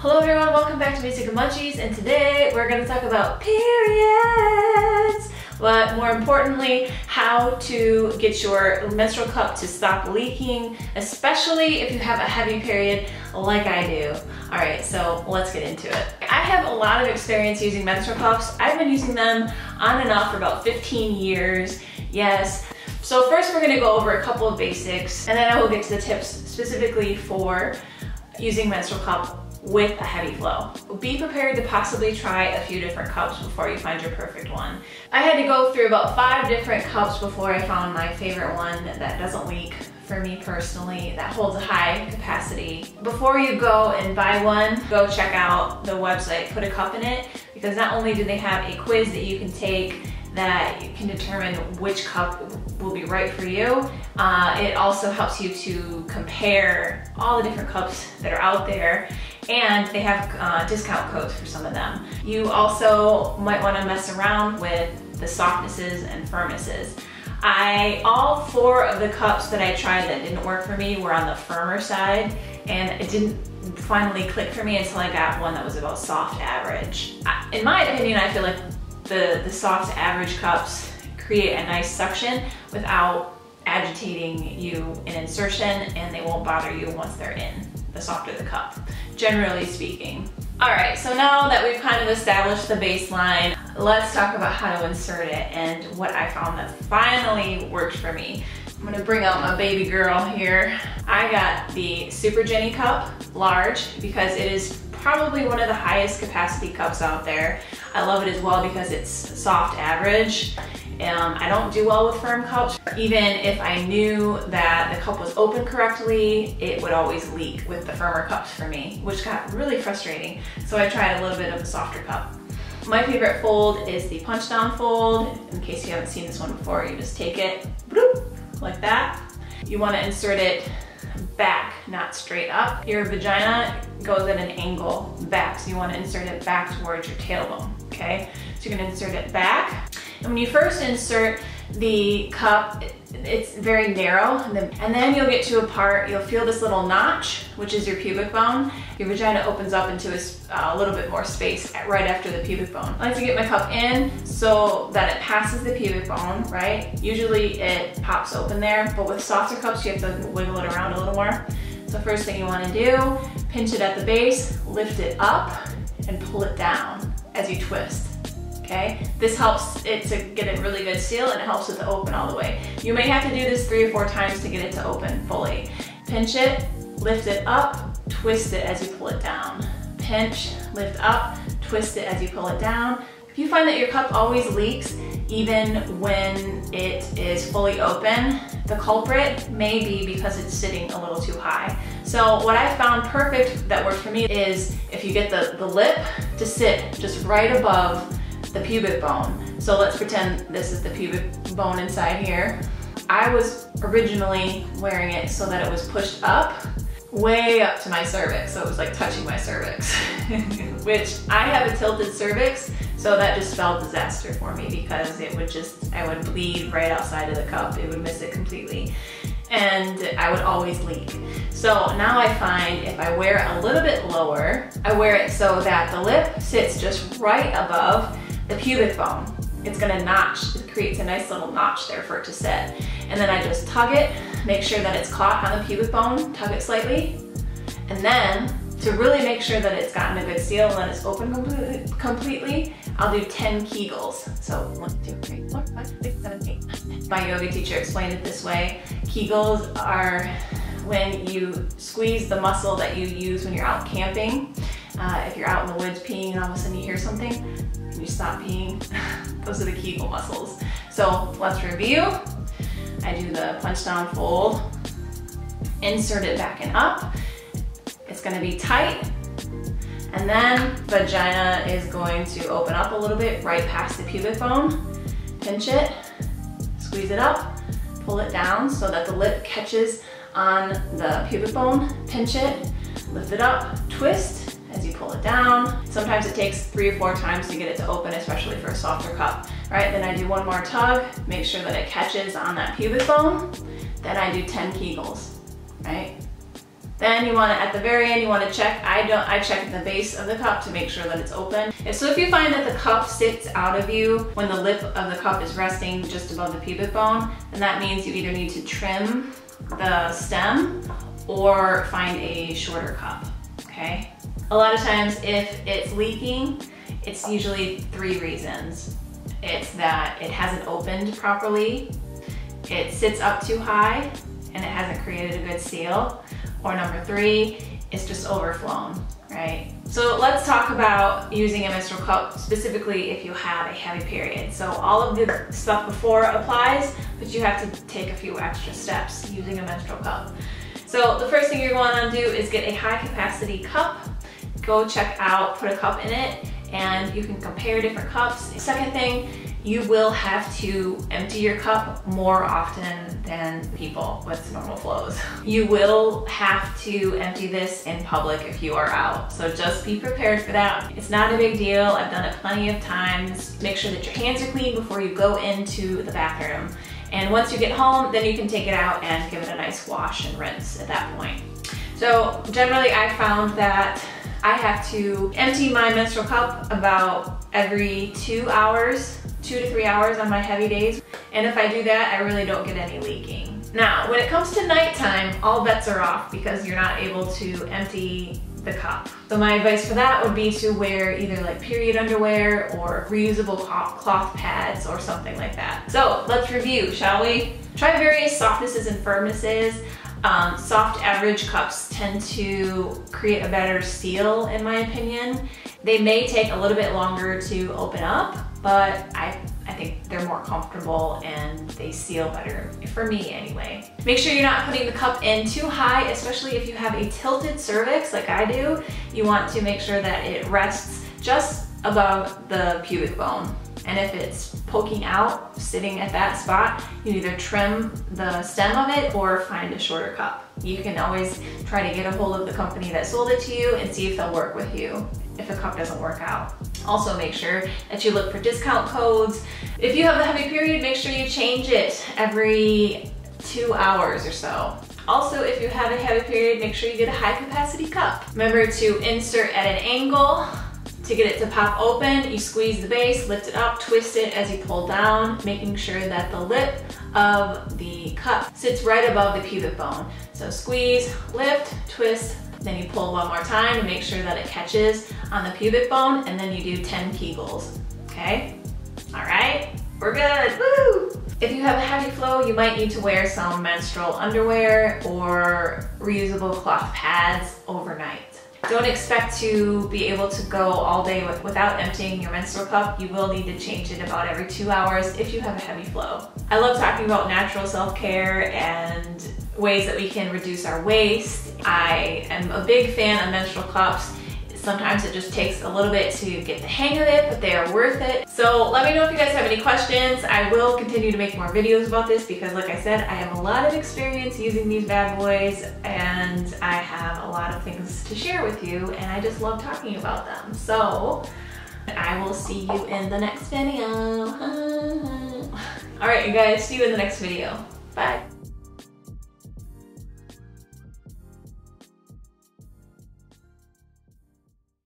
Hello everyone, welcome back to Basic Munchies, and today we're going to talk about periods, but more importantly, how to get your menstrual cup to stop leaking, especially if you have a heavy period like I do. Alright, so let's get into it. I have a lot of experience using menstrual cups. I've been using them on and off for about 15 years, yes. So first we're going to go over a couple of basics, and then I will get to the tips specifically for using menstrual cup with a heavy flow. Be prepared to possibly try a few different cups before you find your perfect one. I had to go through about 5 different cups before I found my favorite one that doesn't leak for me personally, that holds a high capacity. Before you go and buy one, go check out the website, put a cup in it, because not only do they have a quiz that you can take that you can determine which cup will be right for you. It also helps you to compare all the different cups that are out there, and they have discount codes for some of them. You also might want to mess around with the softnesses and firmnesses. All 4 of the cups that I tried that didn't work for me were on the firmer side, and it didn't finally click for me until I got one that was about soft average. In my opinion, I feel like the soft average cups create a nice suction without agitating you in insertion, and they won't bother you once they're in, the softer the cup, generally speaking. Alright, so now that we've kind of established the baseline, let's talk about how to insert it and what I found that finally worked for me. I'm gonna bring out my baby girl here. I got the Super Jenny cup, large, because it is probably one of the highest capacity cups out there. I love it as well because it's soft average. I don't do well with firm cups. Even if I knew that the cup was open correctly, it would always leak with the firmer cups for me, which got really frustrating. So I tried a little bit of a softer cup. My favorite fold is the punch down fold. In case you haven't seen this one before, you just take it, bloop, like that. You want to insert it back, not straight up. Your vagina goes at an angle back, so you want to insert it back towards your tailbone, okay? So you're going to insert it back. And when you first insert the cup, it's very narrow, and then you'll get to a part, you'll feel this little notch, which is your pubic bone. Your vagina opens up into a little bit more space right after the pubic bone. I like to get my cup in so that it passes the pubic bone, right? Usually it pops open there, but with softer cups, you have to wiggle it around a little more. So first thing you want to do, pinch it at the base, lift it up, and pull it down as you twist. Okay, this helps it to get a really good seal, and it helps it to open all the way. You may have to do this 3 or 4 times to get it to open fully. Pinch it, lift it up, twist it as you pull it down. Pinch, lift up, twist it as you pull it down. If you find that your cup always leaks, even when it is fully open, the culprit may be because it's sitting a little too high. So what I found perfect that worked for me is if you get the lip to sit just right above the pubic bone. So let's pretend this is the pubic bone inside here. I was originally wearing it so that it was pushed up, way up to my cervix, so it was like touching my cervix, which I have a tilted cervix, so that just spelled disaster for me because I would bleed right outside of the cup. It would miss it completely, and I would always leak. So now I find if I wear it a little bit lower, I wear it so that the lip sits just right above the pubic bone. It's gonna notch, it creates a nice little notch there for it to sit. And then I just tug it, make sure that it's caught on the pubic bone, tug it slightly. And then, to really make sure that it's gotten a good seal and that it's open completely, I'll do 10 Kegels. So 1, 2, 3, 4, 5, 6, 7, 8. My yoga teacher explained it this way. Kegels are when you squeeze the muscle that you use when you're out camping. If you're out in the woods peeing and all of a sudden you hear something, and you stop peeing, those are the Kegel muscles. So let's review. I do the punch down fold, insert it back and up. It's gonna be tight, and then vagina is going to open up a little bit right past the pubic bone. Pinch it, squeeze it up, pull it down so that the lip catches on the pubic bone. Pinch it, lift it up, twist as you pull it down. Sometimes it takes 3 or 4 times to get it to open, especially for a softer cup. Right, then I do one more tug, make sure that it catches on that pubic bone. Then I do 10 Kegels, right? Then you want to, at the very end, you want to check. I check the base of the cup to make sure that it's open. So if you find that the cup sticks out of you when the lip of the cup is resting just above the pubic bone, then that means you either need to trim the stem or find a shorter cup, okay? A lot of times if it's leaking, it's usually 3 reasons. It's that it hasn't opened properly, it sits up too high, and it hasn't created a good seal, or number 3, it's just overflown, right? So let's talk about using a menstrual cup specifically if you have a heavy period. So all of the stuff before applies, but you have to take a few extra steps using a menstrual cup. So the first thing you're going to do is get a high capacity cup. Go check out, put a cup in it, and you can compare different cups. Second thing, you will have to empty your cup more often than people with normal flows. You will have to empty this in public if you are out, so just be prepared for that. It's not a big deal. I've done it plenty of times. Make sure that your hands are clean before you go into the bathroom. And once you get home, then you can take it out and give it a nice wash and rinse at that point. So generally I found that I have to empty my menstrual cup about every 2 hours, 2 to 3 hours on my heavy days. And if I do that, I really don't get any leaking. Now, when it comes to nighttime, all bets are off because you're not able to empty the cup. So my advice for that would be to wear either like period underwear or reusable cloth pads or something like that. So let's review, shall we? Try various softnesses and firmnesses. Soft average cups tend to create a better seal in my opinion. They may take a little bit longer to open up, but I think they're more comfortable and they seal better, for me anyway. Make sure you're not putting the cup in too high, especially if you have a tilted cervix like I do. You want to make sure that it rests just above the pubic bone. And if it's poking out, sitting at that spot, you either trim the stem of it or find a shorter cup. You can always try to get a hold of the company that sold it to you and see if they'll work with you if the cup doesn't work out. Also make sure that you look for discount codes. If you have a heavy period, make sure you change it every 2 hours or so. Also, if you have a heavy period, make sure you get a high capacity cup. Remember to insert at an angle. To get it to pop open, you squeeze the base, lift it up, twist it as you pull down, making sure that the lip of the cup sits right above the pubic bone. So squeeze, lift, twist, then you pull one more time to make sure that it catches on the pubic bone, and then you do 10 Kegels, okay? All right, we're good, woo! If you have a heavy flow, you might need to wear some menstrual underwear or reusable cloth pads overnight. Don't expect to be able to go all day without emptying your menstrual cup. You will need to change it about every 2 hours if you have a heavy flow. I love talking about natural self-care and ways that we can reduce our waste. I am a big fan of menstrual cups. Sometimes it just takes a little bit to get the hang of it, but they are worth it. So let me know if you guys have any questions. I will continue to make more videos about this because like I said, I have a lot of experience using these bad boys and I have a lot of things to share with you and I just love talking about them. So I will see you in the next video. All right, you guys, see you in the next video. Bye.